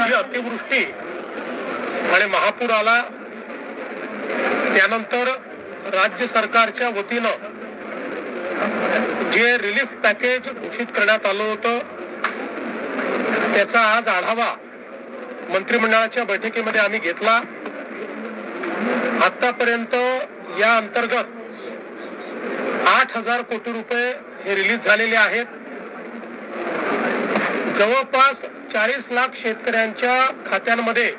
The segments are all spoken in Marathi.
जी अतिवृष्टी आणि महापूर आला त्यानंतर राज्य सरकारच्या वतीनं जे रिलीफ पॅकेज घोषित करण्यात आलं होतं त्याचा आज आढावा मंत्रिमंडळाच्या बैठकीमध्ये आम्ही घेतला। आतापर्यंत या अंतर्गत 8,000 कोटी रुपये हे रिलीज झालेले आहेत। जवळपास 40 लाख शेतकऱ्यांच्या खात्यांमध्ये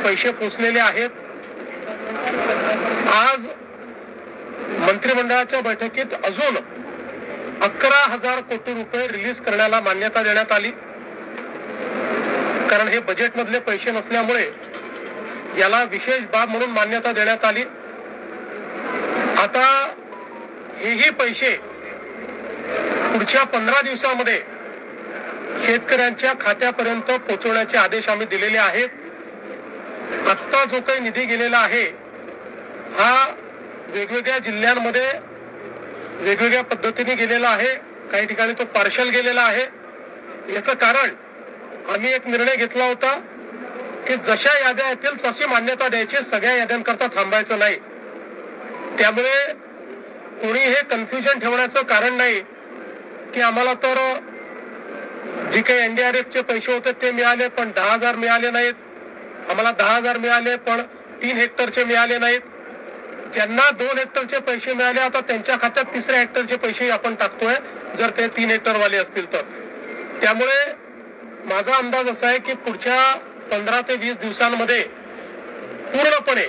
पैसे पोहोचलेले आहेत। आज मंत्रिमंडळाच्या बैठकीत अजून 11,000 कोटी रुपये रिलीज करण्याला मान्यता देण्यात आली, कारण हे बजेट मधले पैसे नसल्यामुळे याला विशेष बाब म्हणून मान्यता देण्यात आली। आता हेही पैसे पुढच्या 15 दिवसांमध्ये शेतकऱ्यांच्या खात्यापर्यंत पोहोचवण्याचे आदेश आम्ही दिलेले आहेत। आता जो काही निधी गेलेला आहे हा वेगवेगळ्या जिल्ह्यांमध्ये वेगवेगळ्या पद्धतीने गेलेला आहे। काही ठिकाणी तो पार्शल गेलेला आहे। याचं कारण आम्ही एक निर्णय घेतला होता की जशा याद्या येतील तशी मान्यता द्यायची, सगळ्या याद्यांकरता थांबायचं नाही। त्यामुळे कोणी हे कन्फ्युजन ठेवण्याचं कारण नाही की आम्हाला तर जे काही एनडीआरएफचे पैसे होते ते मिळाले पण 10,000 मिळाले नाहीत, आम्हाला 10,000 मिळाले पण 3 हेक्टरचे मिळाले नाहीत। ज्यांना 2 हेक्टरचे पैसे मिळाले आता त्यांच्या खात्यात 3ऱ्या हेक्टरचे पैसे आपण टाकतोय, जर ते 3 हेक्टर वाले असतील तर। त्यामुळे माझा अंदाज असा आहे की पुढच्या 15 ते 20 दिवसांमध्ये पूर्णपणे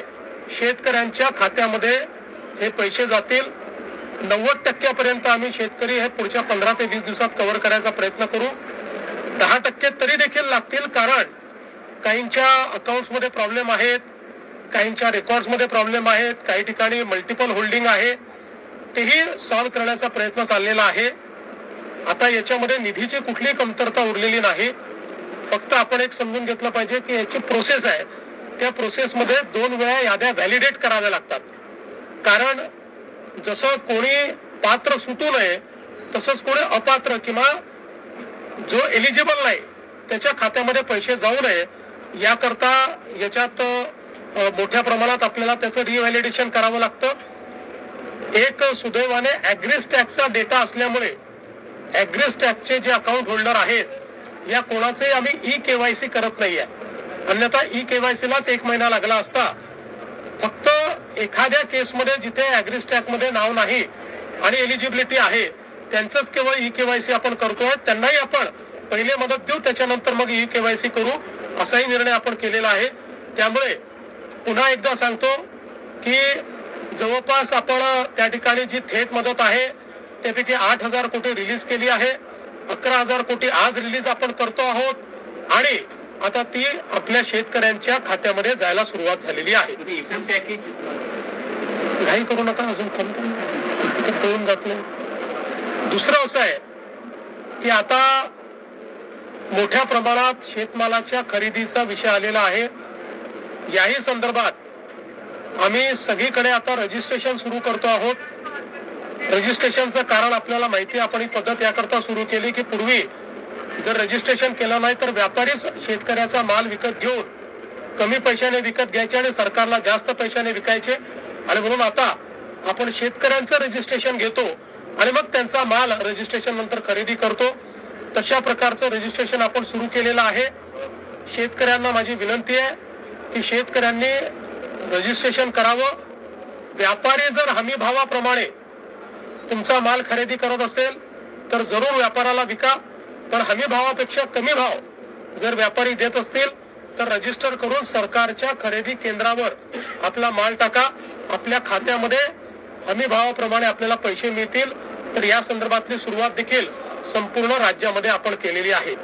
शेतकऱ्यांच्या खात्यामध्ये हे पैसे जातील। 90% पर्यंत आम्ही शेतकरी हे पुढच्या 15 ते 20 दिवसात कव्हर करायचा प्रयत्न करू। 10% तरी देखील लागतील, कारण काहींच्या अकाउंट्स मध्ये प्रॉब्लेम आहेत, काहींच्या रेकॉर्ड्स मध्ये प्रॉब्लेम आहेत, काही ठिकाणी मल्टिपल होल्डिंग आहे, तेही सॉल्व्ह करण्याचा प्रयत्न चाललेला आहे। आता याच्यामध्ये निधीची कुठलीही कमतरता उरलेली नाही। फक्त आपण एक समजून घेतलं पाहिजे की याची प्रोसेस आहे, त्या प्रोसेसमध्ये 2 वेळा याद्या व्हॅलिडेट कराव्या लागतात। कारण जसं कोणी पात्र सुटू नये तसंच कोणी अपात्र किंवा जो एलिजिबल नाही त्याच्या खात्यामध्ये पैसे जाऊ नये याकरता याच्यात मोठ्या प्रमाणात आपल्याला त्याचं रिव्हॅलिडेशन करावं लागतं। एक सुदैवाने ऍग्रीज टॅक्सचा डेटा असल्यामुळे ऍग्रीज टॅक्सचे जे अकाउंट होल्डर आहेत या कोणाचे आम्ही ई-केवायसी करत नाहीये, अन्यथा ई-केवायसीलाच 1 महिना लागला असता। फक्त एखाद्या केसमध्ये जिथे ऍग्रीज टॅक्स मध्ये नाव नाही आणि एलिजिबिलिटी आहे त्यांचंच केवळ ई-केवायसी आपण करतोय। त्यांनाही आपण पहिले मदत देऊ, त्याच्यानंतर मग ई-केवायसी करू, असाही निर्णय आपण केलेला आहे। त्यामुळे पुन्हा एकदा सांगतो की जवळपास आपण त्या ठिकाणी जी थेट मदत आहे त्यापैकी 8,000 कोटी रिलीज केली आहे। 11,000 कोटी आज रिलीज आपण करतो आहोत आणि आता ती आपल्या शेतकऱ्यांच्या खात्यामध्ये जायला सुरुवात झालेली आहे। घाई करू नका, अजून कळून जात नाही। दुसरं असं आहे की आता मोठ्या प्रमाणात शेतमालाच्या खरेदीचा विषय आलेला आहे। याही संदर्भात आम्ही सगळीकडे आता रजिस्ट्रेशन सुरू करतो आहोत। रजिस्ट्रेशनचं कारण आपल्याला माहिती आहे, आपण ही पद्धत याकरता सुरू केली की पूर्वी जर रजिस्ट्रेशन केलं नाही तर व्यापारीच शेतकऱ्याचा माल विकत घेऊन कमी पैशाने विकत घ्यायचे आणि सरकारला जास्त पैशाने विकायचे, आणि म्हणून आता आपण शेतकऱ्यांचं रजिस्ट्रेशन घेतो आणि मग त्यांचा माल रजिस्ट्रेशन नंतर खरेदी करतो। तशा प्रकारचं रजिस्ट्रेशन आपण सुरू केलेलं आहे। शेतकऱ्यांना माझी विनंती आहे की शेतकऱ्यांनी रजिस्ट्रेशन करावं। व्यापारी जर हमी भावाप्रमाणे तुमचा माल खरेदी करत असेल तर जरूर व्यापाराला विका, पण हमी भावापेक्षा कमी भाव जर व्यापारी देत असतील तर रजिस्टर करून सरकारच्या खरेदी केंद्रावर आपला माल टाका। आपल्या खात्यामध्ये हमी भावाप्रमाणे आपल्याला पैसे मिळतील। तर या संदर्भातली सुरुवात देखील संपूर्ण राज्यामध्ये आपण केलेली आहे।